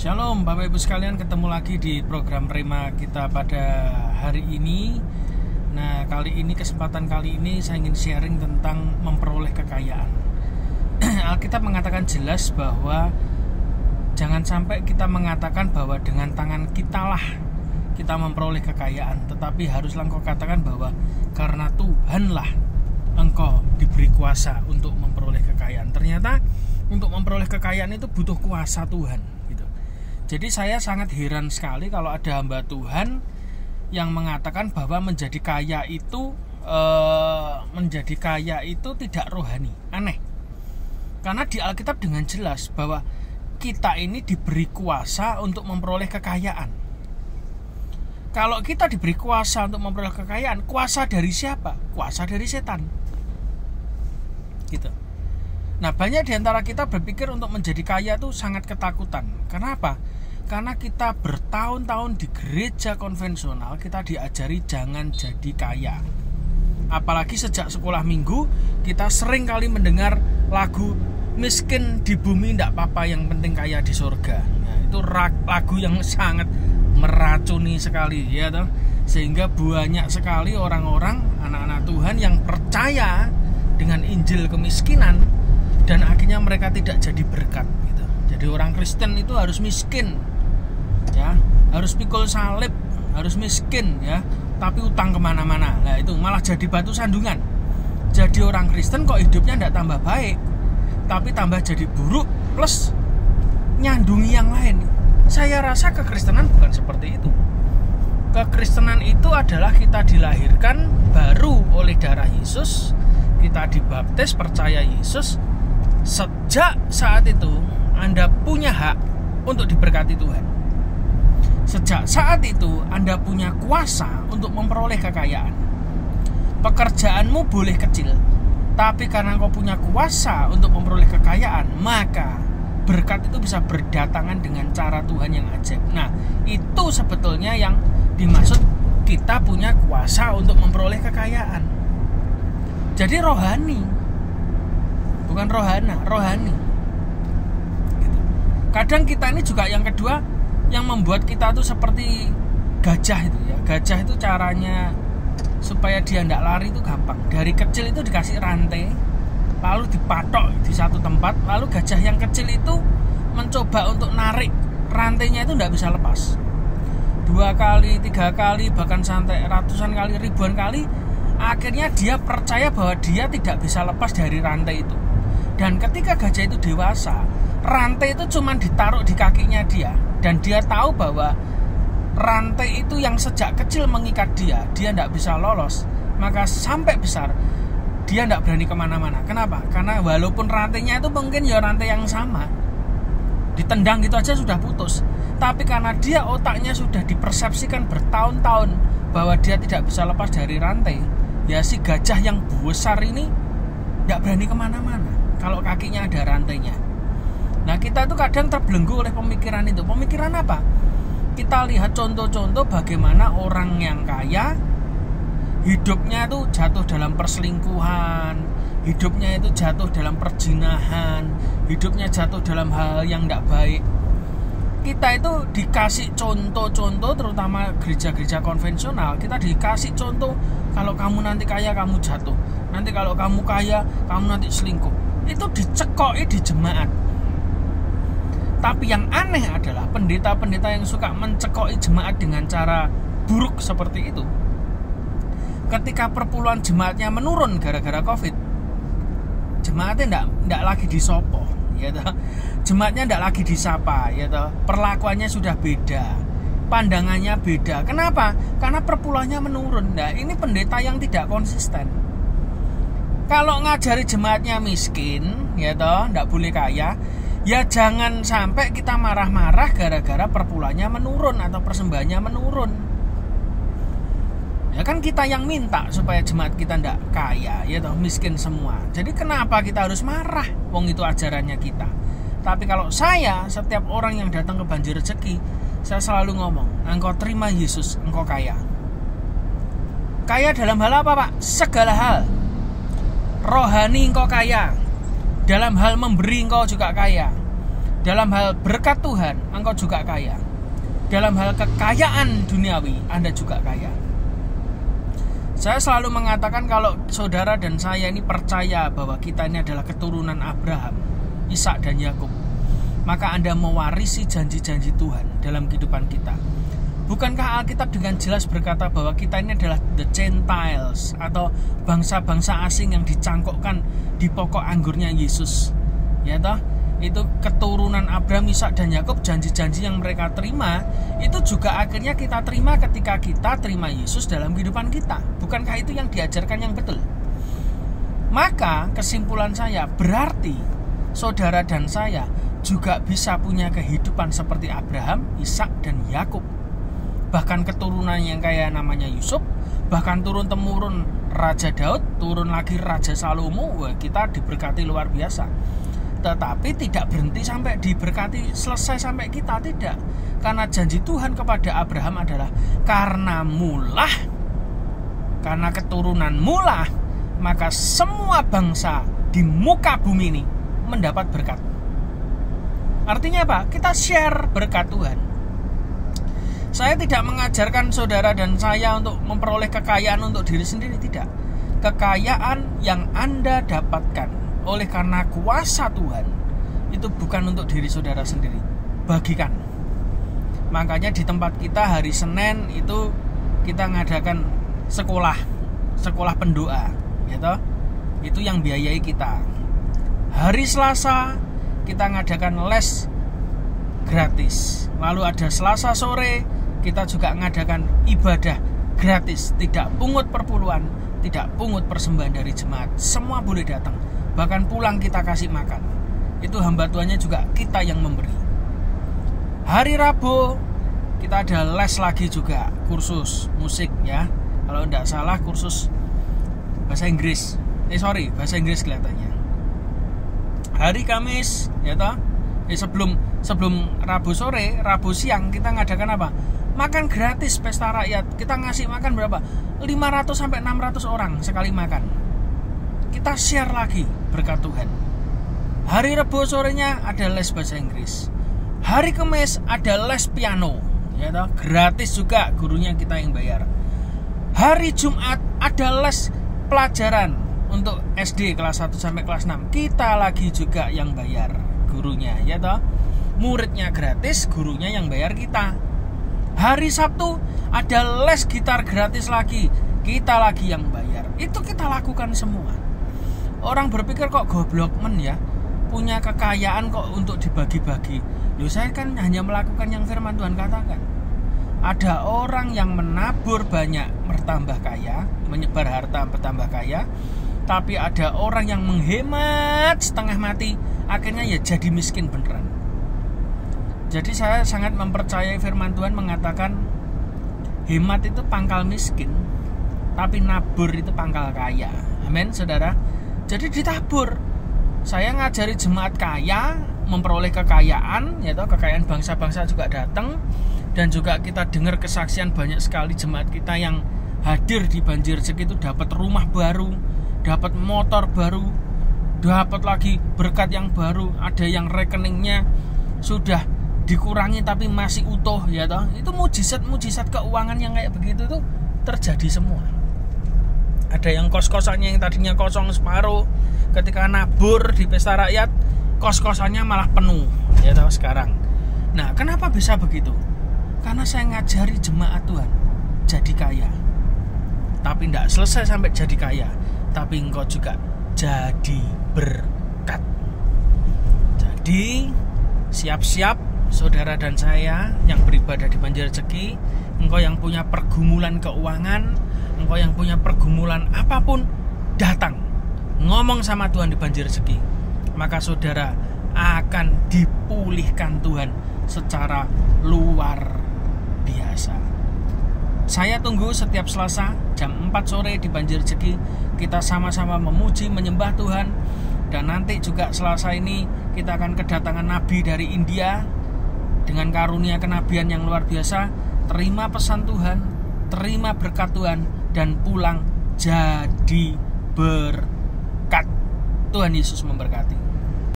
Shalom Bapak Ibu sekalian, ketemu lagi di program Rema kita pada hari ini. Nah, kesempatan kali ini saya ingin sharing tentang memperoleh kekayaan. Alkitab mengatakan jelas bahwa jangan sampai kita mengatakan bahwa dengan tangan kitalah kita memperoleh kekayaan, tetapi haruslah engkau katakan bahwa karena Tuhanlah engkau diberi kuasa untuk memperoleh kekayaan. Ternyata untuk memperoleh kekayaan itu butuh kuasa Tuhan. Jadi saya sangat heran sekali kalau ada hamba Tuhan yang mengatakan bahwa menjadi kaya itu tidak rohani. Aneh. Karena di Alkitab dengan jelas bahwa kita ini diberi kuasa untuk memperoleh kekayaan. Kalau kita diberi kuasa untuk memperoleh kekayaan, kuasa dari siapa? Kuasa dari setan. Gitu. Nah, banyak di antara kita berpikir untuk menjadi kaya itu sangat ketakutan. Kenapa? Karena kita bertahun-tahun di gereja konvensional, kita diajari jangan jadi kaya. Apalagi sejak sekolah minggu, kita sering kali mendengar lagu miskin di bumi ndak apa-apa, yang penting kaya di surga. Nah, itu lagu yang sangat meracuni sekali, ya toh. Sehingga banyak sekali orang-orang, anak-anak Tuhan yang percaya dengan Injil kemiskinan, dan akhirnya mereka tidak jadi berkat gitu. Jadi orang Kristen itu harus miskin, ya, harus pikul salib, harus miskin, ya, tapi utang kemana-mana. Nah, itu malah jadi batu sandungan. Jadi orang Kristen kok hidupnya tidak tambah baik, tapi tambah jadi buruk, plus nyandungi yang lain. Saya rasa kekristenan bukan seperti itu. Kekristenan itu adalah kita dilahirkan baru oleh darah Yesus, kita dibaptis percaya Yesus. Sejak saat itu Anda punya hak untuk diberkati Tuhan. Sejak saat itu Anda punya kuasa untuk memperoleh kekayaan. Pekerjaanmu boleh kecil, tapi karena kau punya kuasa untuk memperoleh kekayaan, maka berkat itu bisa berdatangan dengan cara Tuhan yang ajaib. Nah, itu sebetulnya yang dimaksud kita punya kuasa untuk memperoleh kekayaan. Jadi rohani, bukan rohani. Gitu. Kadang kita ini juga yang kedua, yang membuat kita tuh seperti gajah itu, ya. Gajah itu caranya supaya dia tidak lari itu gampang. Dari kecil itu dikasih rantai, lalu dipatok di satu tempat, lalu gajah yang kecil itu mencoba untuk narik rantainya itu tidak bisa lepas. 2 kali, 3 kali, bahkan sampai ratusan kali, ribuan kali, akhirnya dia percaya bahwa dia tidak bisa lepas dari rantai itu. Dan ketika gajah itu dewasa, rantai itu cuma ditaruh di kakinya dia, dan dia tahu bahwa rantai itu yang sejak kecil mengikat dia tidak bisa lolos. Maka sampai besar dia tidak berani kemana-mana. Kenapa? Karena walaupun rantainya itu mungkin ya rantai yang sama, ditendang gitu aja sudah putus, tapi karena dia otaknya sudah dipersepsikan bertahun-tahun bahwa dia tidak bisa lepas dari rantai, ya si gajah yang besar ini tidak berani kemana-mana kalau kakinya ada rantainya. Nah, kita itu kadang terbelenggu oleh pemikiran itu. Pemikiran apa? Kita lihat contoh-contoh bagaimana orang yang kaya hidupnya itu jatuh dalam perselingkuhan, hidupnya itu jatuh dalam perzinahan, hidupnya jatuh dalam hal yang tidak baik. Kita itu dikasih contoh-contoh, terutama gereja-gereja konvensional, kita dikasih contoh, kalau kamu nanti kaya kamu jatuh, nanti kalau kamu kaya kamu nanti selingkuh. Itu dicekoi di jemaat. Tapi yang aneh adalah pendeta-pendeta yang suka mencekoi jemaat dengan cara buruk seperti itu, ketika perpuluhan jemaatnya menurun gara-gara COVID, jemaatnya tidak lagi disopo, ya toh. Jemaatnya tidak lagi disapa, ya toh. Perlakuannya sudah beda, pandangannya beda. Kenapa? Karena perpuluhannya menurun. Nah, ini pendeta yang tidak konsisten. Kalau ngajari jemaatnya miskin, ya toh, tidak boleh kaya, ya jangan sampai kita marah-marah gara-gara perpuluhannya menurun atau persembahannya menurun. Ya kan kita yang minta supaya jemaat kita tidak kaya, ya toh, miskin semua. Jadi kenapa kita harus marah? Wong itu ajarannya kita. Tapi kalau saya, setiap orang yang datang ke Banjir Rezeki, saya selalu ngomong, engkau terima Yesus, engkau kaya. Kaya dalam hal apa, Pak? Segala hal. Rohani engkau kaya, dalam hal memberi engkau juga kaya. Dalam hal berkat Tuhan, engkau juga kaya. Dalam hal kekayaan duniawi, Anda juga kaya. Saya selalu mengatakan kalau saudara dan saya ini percaya bahwa kita ini adalah keturunan Abraham, Ishak dan Yakub, maka Anda mewarisi janji-janji Tuhan dalam kehidupan kita. Bukankah Alkitab dengan jelas berkata bahwa kita ini adalah the Gentiles, atau bangsa-bangsa asing yang dicangkokkan di pokok anggurnya Yesus? Ya toh? Itu keturunan Abraham, Ishak dan Yakub, janji-janji yang mereka terima itu juga akhirnya kita terima ketika kita terima Yesus dalam kehidupan kita. Bukankah itu yang diajarkan yang betul? Maka kesimpulan saya berarti saudara dan saya juga bisa punya kehidupan seperti Abraham, Ishak dan Yakub. Bahkan keturunan yang kayak namanya Yusuf, bahkan turun-temurun Raja Daud, turun lagi Raja Salomo. Wah, kita diberkati luar biasa. Tetapi tidak berhenti sampai diberkati selesai sampai kita, tidak. Karena janji Tuhan kepada Abraham adalah karena keturunan mulah, maka semua bangsa di muka bumi ini mendapat berkat. Artinya apa? Kita share berkat Tuhan. Saya tidak mengajarkan saudara dan saya untuk memperoleh kekayaan untuk diri sendiri, tidak. Kekayaan yang Anda dapatkan oleh karena kuasa Tuhan itu bukan untuk diri saudara sendiri, bagikan. Makanya di tempat kita hari Senin itu kita ngadakan sekolah pendoa, gitu. Itu yang biayai kita. Hari Selasa kita ngadakan les gratis. Lalu ada Selasa sore kita juga ngadakan ibadah gratis, tidak pungut perpuluhan, tidak pungut persembahan dari jemaat. Semua boleh datang. Bahkan pulang kita kasih makan. Itu hamba Tuhannya juga kita yang memberi. Hari Rabu kita ada les lagi juga, kursus musik ya. Kalau tidak salah kursus bahasa Inggris. Bahasa Inggris kelihatannya. Hari Kamis ya toh. Sebelum Rabu sore, Rabu siang kita ngadakan apa? Makan gratis pesta rakyat. Kita ngasih makan berapa? 500 sampai 600 orang sekali makan. Kita share lagi berkat Tuhan. Hari Rabu sorenya ada les bahasa Inggris. Hari Kamis ada les piano, ya toh, gratis juga, gurunya kita yang bayar. Hari Jumat ada les pelajaran untuk SD kelas 1 sampai kelas 6. Kita lagi juga yang bayar, gurunya, ya toh. Muridnya gratis, gurunya yang bayar kita. Hari Sabtu ada les gitar gratis lagi, kita lagi yang bayar. Itu kita lakukan semua. Orang berpikir kok goblok men ya, punya kekayaan kok untuk dibagi-bagi. Loh, saya kan hanya melakukan yang firman Tuhan katakan. Ada orang yang menabur banyak bertambah kaya, menyebar harta bertambah kaya. Tapi ada orang yang menghemat setengah mati, akhirnya ya jadi miskin beneran. Jadi saya sangat mempercayai firman Tuhan mengatakan hemat itu pangkal miskin, tapi nabur itu pangkal kaya. Amin, saudara. Jadi ditabur. Saya ngajari jemaat kaya memperoleh kekayaan, yaitu kekayaan bangsa-bangsa juga datang. Dan juga kita dengar kesaksian banyak sekali jemaat kita yang hadir di Banjir Rezeki itu dapat rumah baru, dapat motor baru, dapat lagi berkat yang baru. Ada yang rekeningnya sudah dikurangi tapi masih utuh, ya toh. Itu mujizat keuangan yang kayak begitu tuh terjadi semua. Ada yang kos-kosannya yang tadinya kosong separuh, ketika nabur di pesta rakyat, kos-kosannya malah penuh, ya tahu sekarang. Nah, kenapa bisa begitu? Karena saya ngajari jemaat Tuhan jadi kaya. Tapi tidak selesai sampai jadi kaya, tapi engkau juga jadi berkat. Jadi siap-siap saudara dan saya yang beribadah di Banjir Rezeki, engkau yang punya pergumulan keuangan, engkau yang punya pergumulan apapun, datang ngomong sama Tuhan di Banjir Rezeki, maka saudara akan dipulihkan Tuhan secara luar biasa. Saya tunggu setiap Selasa jam 4 sore di Banjir Rezeki. Kita sama-sama memuji, menyembah Tuhan. Dan nanti juga Selasa ini kita akan kedatangan Nabi dari India dengan karunia kenabian yang luar biasa. Terima pesan Tuhan, terima berkat Tuhan, dan pulang jadi berkat. Tuhan Yesus memberkati.